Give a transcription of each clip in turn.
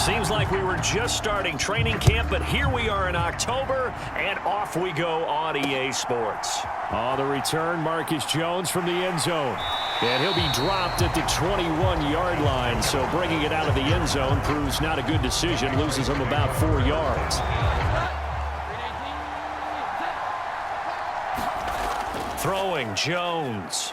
Seems like we were just starting training camp, but here we are in October, and off we go on EA Sports. On the return, Marcus Jones from the end zone. And he'll be dropped at the 21-yard line, so bringing it out of the end zone proves not a good decision, loses him about 4 yards. Throwing, Jones.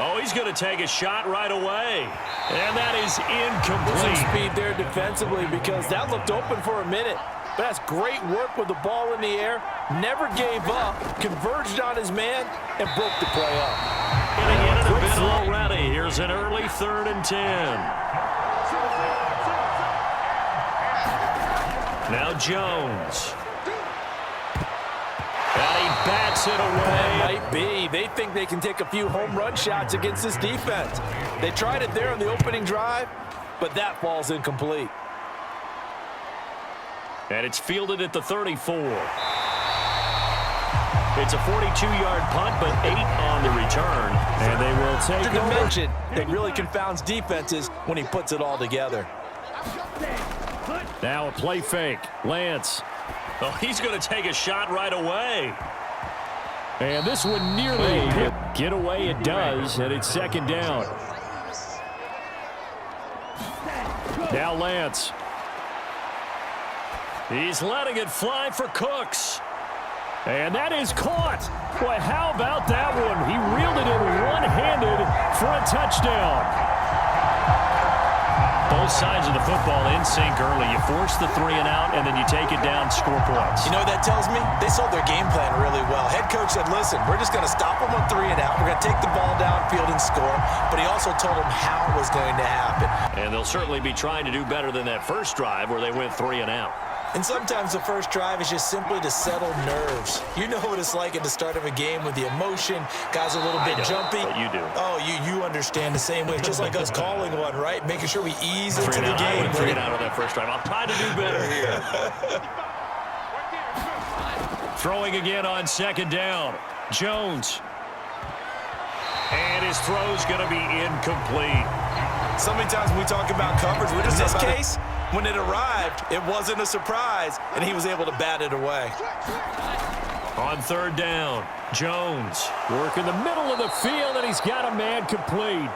Oh, he's going to take a shot right away. And that is incomplete. Some speed there defensively because that looked open for a minute. But that's great work with the ball in the air. Never gave up, converged on his man, and broke the play up. Getting in a bit already. Here's an early 3rd and 10. Now Jones. And he bats it away. That might be. They think they can take a few home run shots against this defense. They tried it there on the opening drive, but that ball's incomplete. And it's fielded at the 34. It's a 42-yard punt, but 8 on the return. And they will take the dimension that really confounds defenses when he puts it all together. Now a play fake. Lance. Oh, he's going to take a shot right away. And this one nearly hit. Get away it does, and it's 2nd down. Now Lance. He's letting it fly for Cooks. And that is caught. Boy, how about that one? He reeled it in one-handed for a touchdown. Both sides of the football in sync early. You force the 3 and out, and then you take it down, score points. You know what that tells me? They sold their game plan really well. Head coach said, listen, we're just going to stop them on 3 and out. We're going to take the ball downfield and score. But he also told them how it was going to happen. And they'll certainly be trying to do better than that first drive where they went 3 and out. And sometimes the first drive is just simply to settle nerves. You know what it's like at the start of a game with the emotion. Guys are a little bit jumpy. But you do. Oh, you understand the same way. Just like us calling one, right? Making sure we ease into the game. I would 3 and out on that first drive. I'll try to do better here. Throwing again on 2nd down. Jones. And his throw's going to be incomplete. So many times when we talk about coverage, in this case, when it arrived, it wasn't a surprise, and he was able to bat it away. On 3rd down, Jones. Working the middle of the field, and he's got a man complete.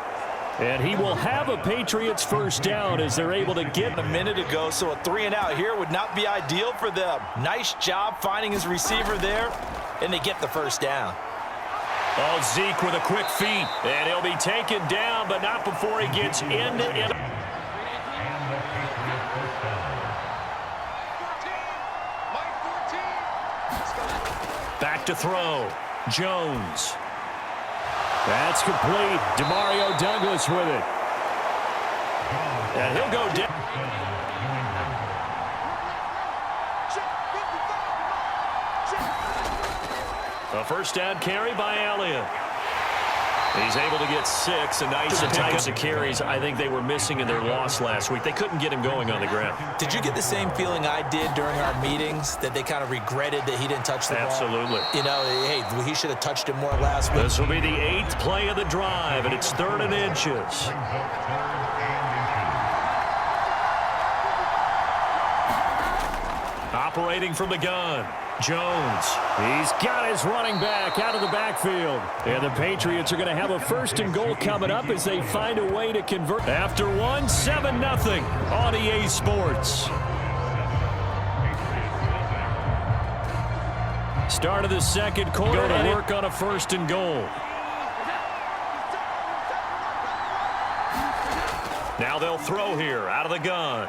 And he will have a Patriots first down as they're able to get a minute ago, so a 3 and out here would not be ideal for them. Nice job finding his receiver there, and they get the first down. Oh, Zeke with a quick feed, and he'll be taken down, but not before he gets into it. Back to throw. Jones. That's complete. Demario Douglas with it. And he'll go down. A first down carry by Elliott. He's able to get 6, a nice types of carries I think they were missing in their loss last week. They couldn't get him going on the ground. Did you get the same feeling I did during our meetings, that they kind of regretted that he didn't touch the ball? Absolutely. You know, hey, he should have touched it more last week. This will be the 8th play of the drive, and it's 3rd and inches. Operating from the gun. Jones. He's got his running back out of the backfield. And the Patriots are going to have a 1st and goal coming up as they find a way to convert. After 7-0 on EA Sports. Start of the 2nd quarter. Go to work on a 1st and goal. Now they'll throw here out of the gun.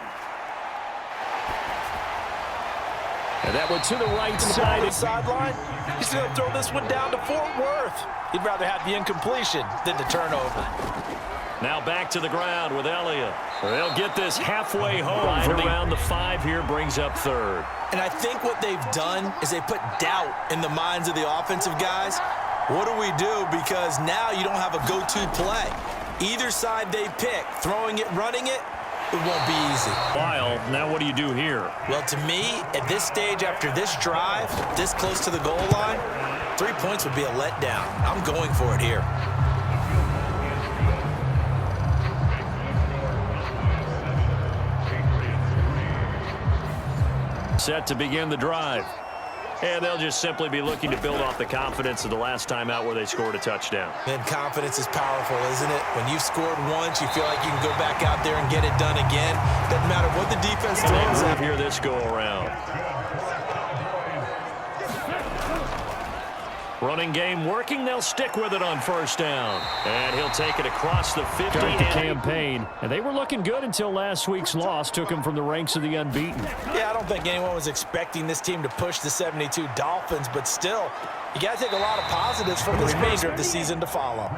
And that one to the right side. The sideline. He's going to throw this one down to Fort Worth. He'd rather have the incompletion than the turnover. Now back to the ground with Elliott. They'll get this halfway home. Right around the 5 here, brings up 3rd. And I think what they've done is they put doubt in the minds of the offensive guys. What do we do? Because now you don't have a go-to play. Either side they pick, throwing it, running it, it won't be easy. Now what do you do here? Well, to me, at this stage, after this drive, this close to the goal line, 3 points would be a letdown. I'm going for it here. Set to begin the drive. And they'll just simply be looking to build off the confidence of the last time out where they scored a touchdown. Man, confidence is powerful, isn't it? When you've scored once, you feel like you can go back out there and get it done again. Doesn't matter what the defense throws at. Here this go around. Running game working. They'll stick with it on first down. And he'll take it across the 50. Start the campaign. And they were looking good until last week's loss took them from the ranks of the unbeaten. Yeah, I don't think anyone was expecting this team to push the 72 Dolphins, but still, you got to take a lot of positives from this remainder of the season to follow.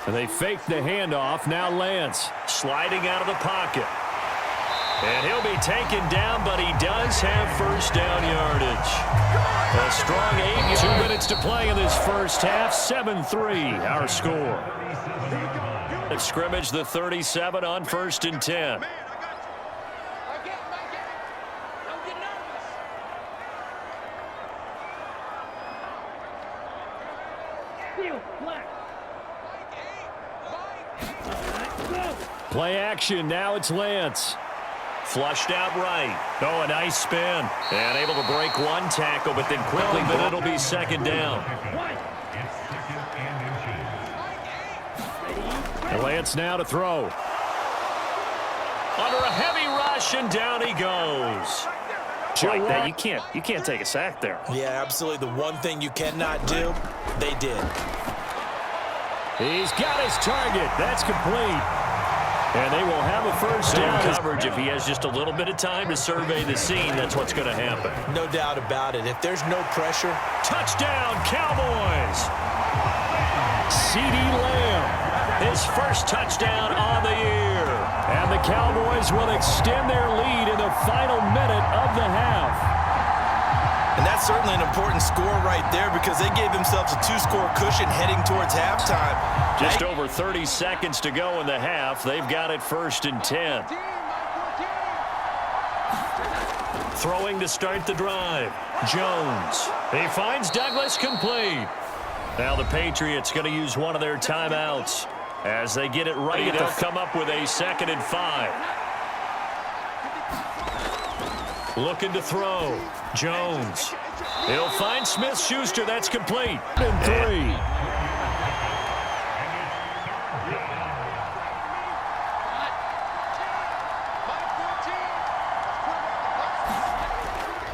And they fake the handoff. Now Lance sliding out of the pocket. And he'll be taken down, but he does have first down yardage. A strong 8 yards. 2 minutes to play in this first half. 7-3, our score. At scrimmage, the 37 on 1st and 10. Play action. Now it's Lance. Flushed out right. Oh, a nice spin. And able to break one tackle, but then quickly, but it'll be second down. And Lance now to throw. Under a heavy rush, and down he goes. Like that, you can't take a sack there. Yeah, absolutely. The one thing you cannot do, they did. He's got his target. That's complete. And they will have a first down. Coverage, if he has just a little bit of time to survey the scene, that's what's going to happen. No doubt about it. If there's no pressure. Touchdown, Cowboys. CeeDee Lamb. His first touchdown on the year. And the Cowboys will extend their lead in the final minute of the half. And that's certainly an important score right there because they gave themselves a 2-score cushion heading towards halftime. Just over 30 seconds to go in the half. They've got it 1st and 10. Throwing to start the drive. Jones. He finds Douglas complete. Now the Patriots going to use one of their timeouts. As they get it ready, they'll come up with a 2nd and 5. Looking to throw. Jones. He'll find Smith-Schuster. That's complete. And 3.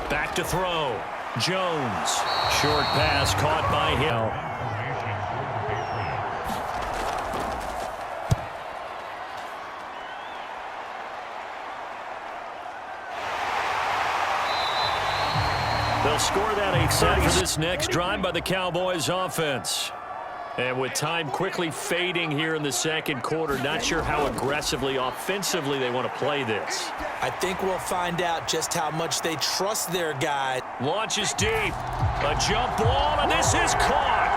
Back to throw. Jones. Short pass caught by Hill. They'll score that 8 set for this next drive by the Cowboys offense. And with time quickly fading here in the second quarter, not sure how aggressively, offensively they want to play this. I think we'll find out just how much they trust their guy. Launches deep. A jump ball, and this is caught.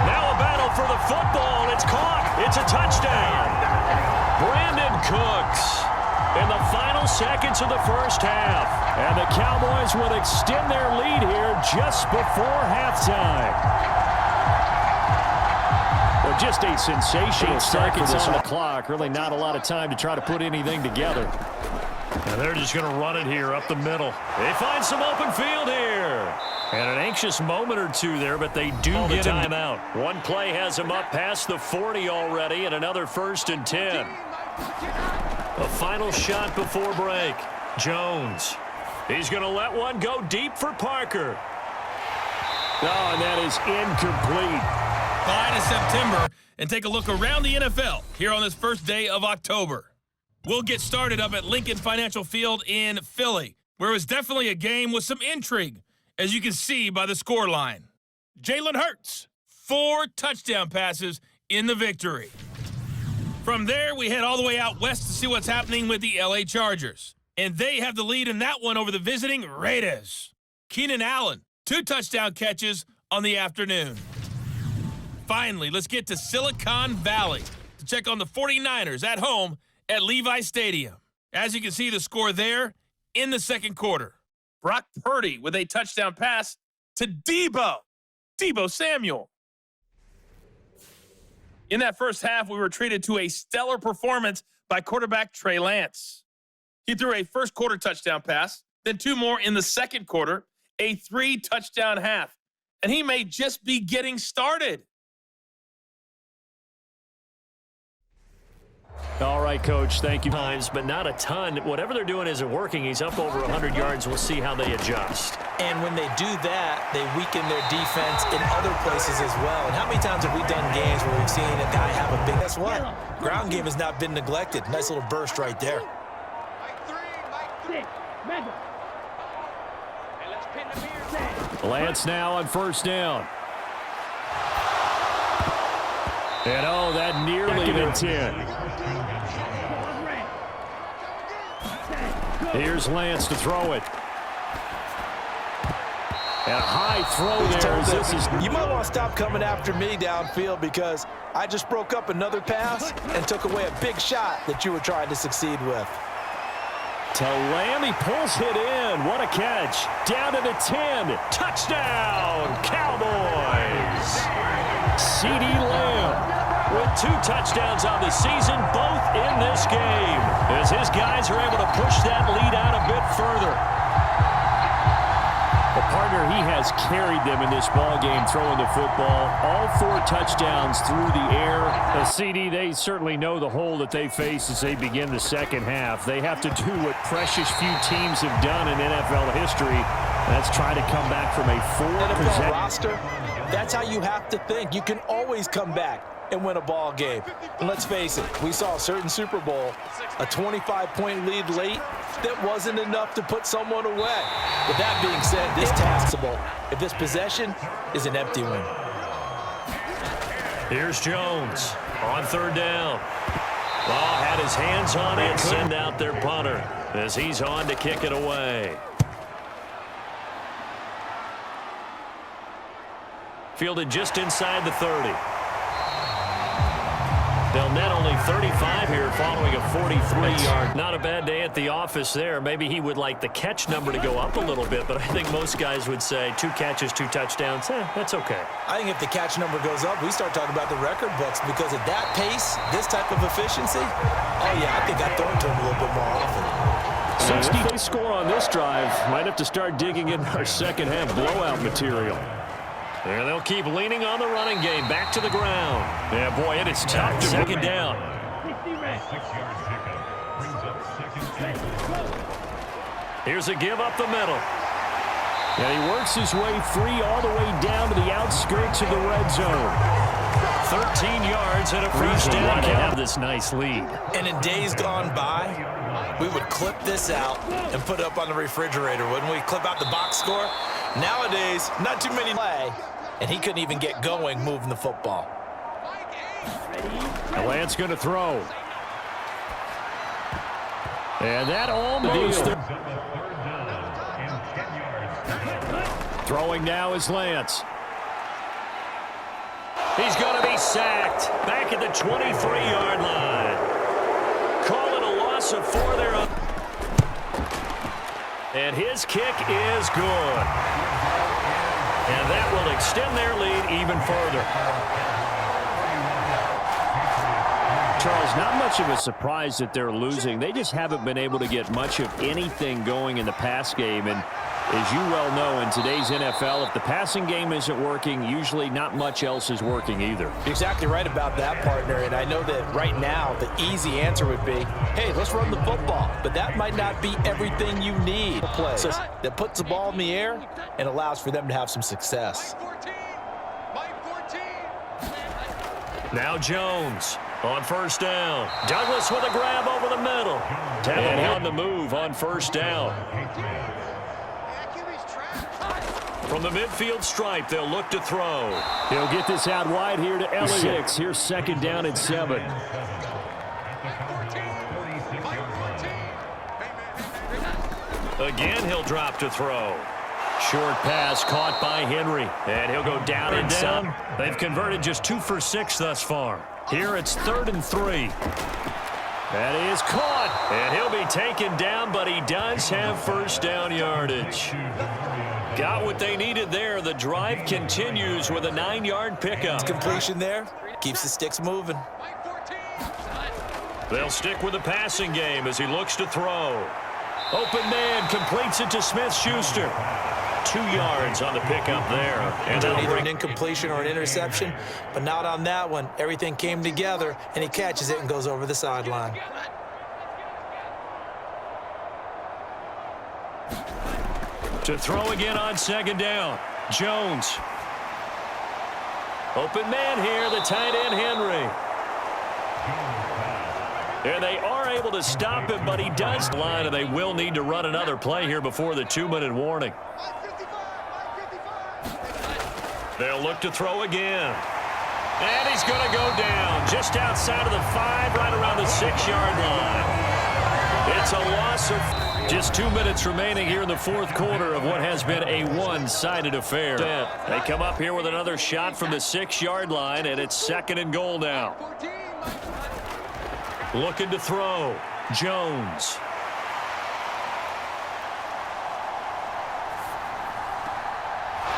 Now a battle for the football. It's caught. It's a touchdown. Brandon Cooks in the final seconds of the first half. And the Cowboys will extend their lead here just before halftime. Well, just a sensational start for this on the clock. Really not a lot of time to try to put anything together. And they're just going to run it here up the middle. They find some open field here. And an anxious moment or two there, but they do get him out. One play has him up past the 40 already, and another 1st and 10. A final shot before break. Jones. He's going to let one go deep for Parker. Oh, and that is incomplete. Fine is September and take a look around the NFL here on this first day of October. We'll get started up at Lincoln Financial Field in Philly, where it was definitely a game with some intrigue, as you can see by the score line. Jalen Hurts, 4 touchdown passes in the victory. From there, we head all the way out west to see what's happening with the LA Chargers. And they have the lead in that one over the visiting Raiders. Keenan Allen, 2 touchdown catches on the afternoon. Finally, let's get to Silicon Valley to check on the 49ers at home at Levi Stadium. As you can see, the score there in the second quarter. Brock Purdy with a touchdown pass to Debo Samuel. In that first half, we were treated to a stellar performance by quarterback Trey Lance. He threw a first-quarter touchdown pass, then 2 more in the second quarter, a 3-touchdown half, and he may just be getting started. All right, Coach, thank you. Times, but not a ton. Whatever they're doing isn't working. He's up over 100 yards. We'll see how they adjust. And when they do that, they weaken their defense in other places as well. And how many times have we done games where we've seen a guy have a big... Guess what? Ground game has not been neglected. Nice little burst right there. Lance now on first down. And oh, that nearly the 10. Here's Lance to throw it. And a high throw there. You might want to stop coming after me downfield because I just broke up another pass and took away a big shot that you were trying to succeed with. To Lamb, he pulls it in. What a catch. Down to the 10. Touchdown, Cowboys. C.D. Lamb with 2 touchdowns on the season, both in this game, as his guys are able to push that lead out a bit further. The partner, he has carried them in this ball game throwing the football. All 4 touchdowns through the air. The CD, they certainly know the hole that they face as they begin the second half. They have to do what precious few teams have done in NFL history. That's try to come back from a 4-possession roster. That's how you have to think. You can always come back and win a ball game. And let's face it, we saw a certain Super Bowl, a 25-point lead late that wasn't enough to put someone away. With that being said, this taxable if this possession is an empty one. Here's Jones on third down. Law had his hands on it and send out their punter as he's on to kick it away. Fielded just inside the 30. They'll net only 35 here following a 43-yard. Not a bad day at the office there. Maybe he would like the catch number to go up a little bit, but I think most guys would say 2 catches, 2 touchdowns. That's okay. I think if the catch number goes up, we start talking about the record books because at that pace, this type of efficiency, oh yeah, I think I'd throw it to him a little bit more often. 60 if they score on this drive, might have to start digging in our second half blowout material. And they'll keep leaning on the running game. Back to the ground. Yeah, boy, it is tough to second down. Here's a give up the middle. And he works his way free all the way down to the outskirts of the red zone. 13 yards and a first down to have this nice lead. And in days gone by, we would clip this out and put it up on the refrigerator, wouldn't we? Clip out the box score. Nowadays, not too many play, and he couldn't even get going moving the football. And Lance going to throw. And that almost... Throwing now is Lance. He's going to be sacked back at the 23-yard line. Call it a loss of 4 there. And his kick is good. And that will extend their lead even further. Charles, not much of a surprise that they're losing. They just haven't been able to get much of anything going in the pass game. And as you well know, in today's NFL, if the passing game isn't working, usually not much else is working either. You're exactly right about that, partner. And I know that right now the easy answer would be, hey, let's run the football. But that might not be everything you need. So that puts the ball in the air and allows for them to have some success. Now Jones on first down. Douglas with a grab over the middle. And on the move on first down. From the midfield stripe, they'll look to throw. He'll get this out wide here to Elliott. Here's second down and 7. Again, he'll drop to throw. Short pass caught by Henry. And he'll go down and down. They've converted just 2 for 6 thus far. Here it's 3rd and 3. That is caught. And he'll be taken down, but he does have first down yardage. Got what they needed there. The drive continues with a 9-yard pickup. Completion there keeps the sticks moving. They'll stick with the passing game as he looks to throw. Open man completes it to Smith-Schuster. 2 yards on the pickup there. And Either an incompletion or an interception, but not on that one. Everything came together, and he catches it and goes over the sideline. To throw again on second down. Jones. Open man here, the tight end Henry. And they are able to stop him, but he does line, and they will need to run another play here before the 2-minute warning. They'll look to throw again. And he's going to go down just outside of the 5, right around the 6-yard line. It's a loss of just 2 minutes remaining here in the fourth quarter of what has been a one-sided affair. They come up here with another shot from the 6-yard line, and it's 2nd and goal now. Looking to throw. Jones.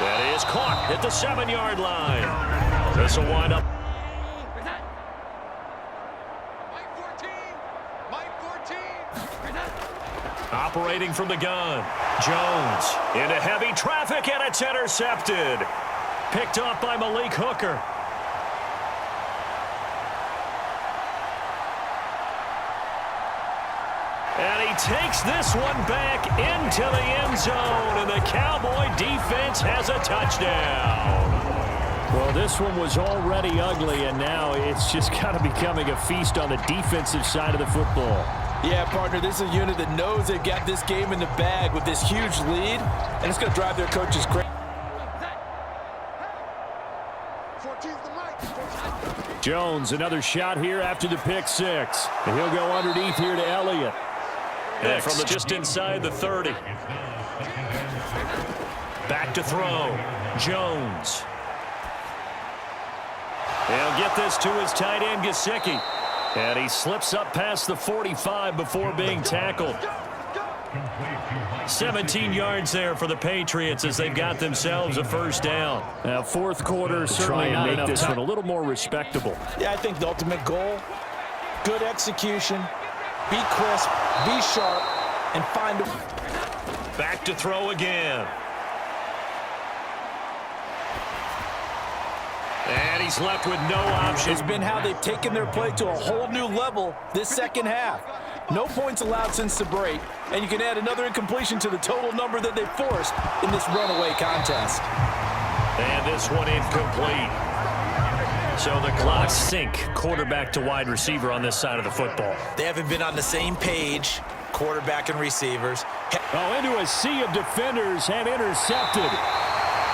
That is caught at the 7-yard line. This will wind up. Operating from the gun. Jones into heavy traffic, and it's intercepted. Picked up by Malik Hooker. And he takes this one back into the end zone, and the Cowboy defense has a touchdown. Well, this one was already ugly, and now it's just kind of becoming a feast on the defensive side of the football. Yeah, partner, this is a unit that knows they've got this game in the bag with this huge lead, and it's going to drive their coaches crazy. Jones, another shot here after the pick 6. And he'll go underneath here to Elliott. And from just inside the 30. Back to throw. Jones. He'll get this to his tight end, Gesicki. And he slips up past the 45 before being tackled. 17 yards there for the Patriots as they've got themselves a first down. Now, fourth quarter, certainly not make this one a little more respectable. Yeah, I think the ultimate goal, good execution, be crisp, be sharp, and find a... Back to throw again. And he's left with no option. It's been how they've taken their play to a whole new level this second half. No points allowed since the break, and you can add another incompletion to the total number that they forced in this runaway contest. And this one incomplete. So the clock sync quarterback to wide receiver on this side of the football. They haven't been on the same page, quarterback and receivers. Oh, into a sea of defenders and intercepted.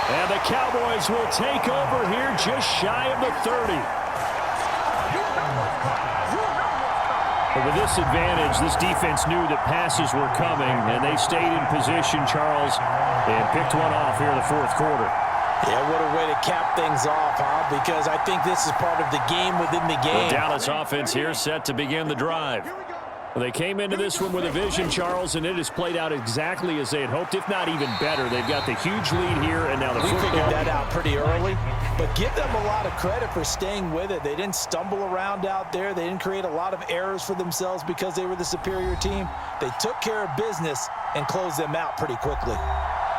And the Cowboys will take over here just shy of the 30. But with this advantage, this defense knew that passes were coming, and they stayed in position, Charles, and picked one off here in the fourth quarter. Yeah, what a way to cap things off, huh? Because I think this is part of the game within the game. The Dallas offense here set to begin the drive. Well, they came into this one with a vision, Charles, and it has played out exactly as they had hoped, if not even better. They've got the huge lead here, and now the football. We figured that out pretty early, but give them a lot of credit for staying with it. They didn't stumble around out there. They didn't create a lot of errors for themselves because they were the superior team. They took care of business and closed them out pretty quickly.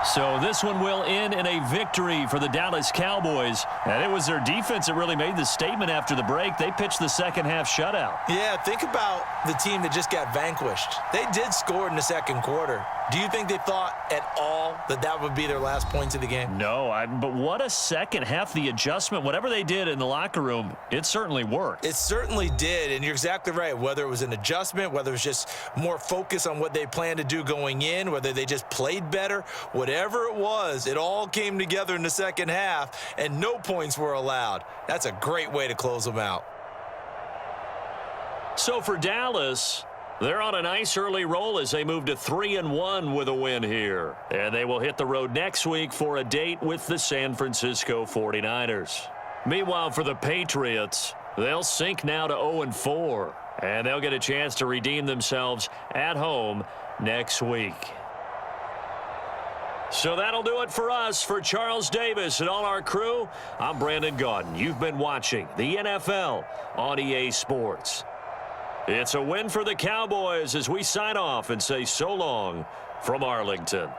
So this one will end in a victory for the Dallas Cowboys. And it was their defense that really made the statement after the break. They pitched the second half shutout. Yeah, think about the team that just got vanquished. They did score in the second quarter. Do you think they thought at all that that would be their last points of the game? No, but what a second half. The adjustment, whatever they did in the locker room, it certainly worked. It certainly did, and you're exactly right. Whether it was an adjustment, whether it was just more focus on what they planned to do going in, whether they just played better, whatever it was, it all came together in the second half, and no points were allowed. That's a great way to close them out. So for Dallas, they're on a nice early roll as they move to 3-1 with a win here. And they will hit the road next week for a date with the San Francisco 49ers. Meanwhile, for the Patriots, they'll sink now to 0-4. And they'll get a chance to redeem themselves at home next week. So that'll do it for us. For Charles Davis and all our crew, I'm Brandon Gaudin. You've been watching the NFL on EA Sports. It's a win for the Cowboys as we sign off and say so long from Arlington.